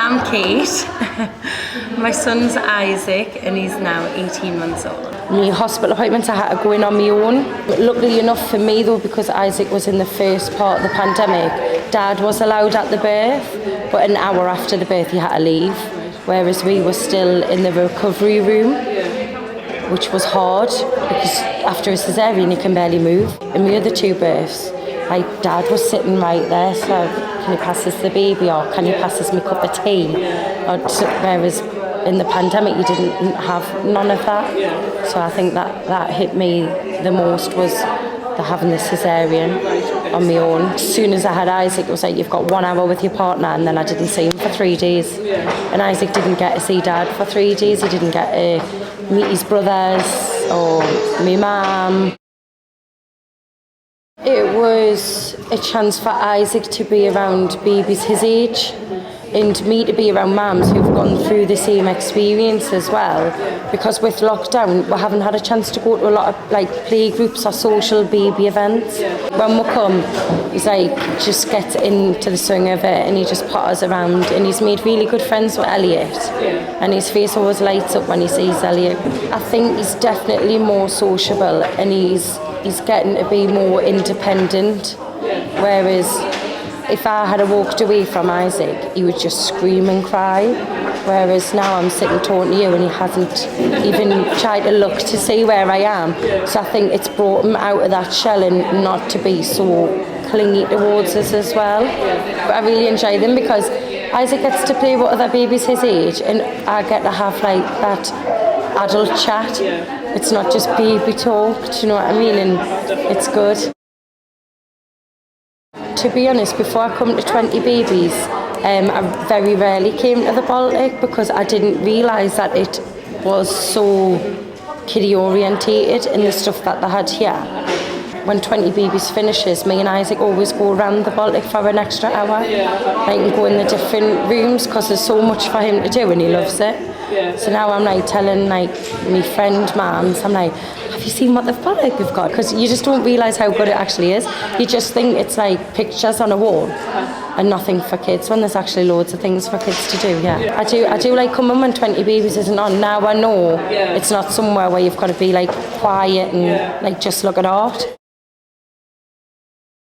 I'm Kate. My son's Isaac and he's now 18 months old. My hospital appointments I had to go in on my own. Luckily enough for me though, because Isaac was in the first part of the pandemic, Dad was allowed at the birth, but an hour after the birth he had to leave, whereas we were still in the recovery room, which was hard because after a cesarean you can barely move. In my other two births, my dad was sitting right there, so can you pass us the baby or can you pass us my cup of tea? Whereas in the pandemic you didn't have none of that. So I think that hit me the most was having the cesarean on my own. As soon as I had Isaac, it was like you've got 1 hour with your partner, and then I didn't see him for 3 days. And Isaac didn't get to see Dad for 3 days. He didn't get to meet his brothers or my mum. It was a chance for Isaac to be around babies his age and me to be around mums who've gone through the same experience as well, because with lockdown we haven't had a chance to go to a lot of like play groups or social baby events. When we come, he's like just gets into the swing of it and he just potters around, and he's made really good friends with Elliot and his face always lights up when he sees Elliot. I think he's definitely more sociable and he's getting to be more independent, whereas if I had walked away from Isaac, he would just scream and cry. Whereas now I'm sitting talking to you and he hasn't even tried to look to see where I am. So I think it's brought him out of that shell and not to be so clingy towards us as well. But I really enjoy them because Isaac gets to play with other babies his age and I get to have like that adult chat. It's not just baby talk, do you know what I mean? And it's good. To be honest, before I come to 20 babies, I very rarely came to the Baltic because I didn't realise that it was so kiddie orientated in the stuff that they had here. When 20 babies finishes, me and Isaac always go around the Baltic for an extra hour. I can go in the different rooms because there's so much for him to do and he loves it. So now I'm like telling like my friend mums, I'm like, have you seen what the Baltic we've got? Because you just don't realise how good it actually is. You just think it's like pictures on a wall and nothing for kids when there's actually loads of things for kids to do. Yeah, I do like coming when 20 babies isn't on. Now I know it's not somewhere where you've got to be like quiet and like just look at art.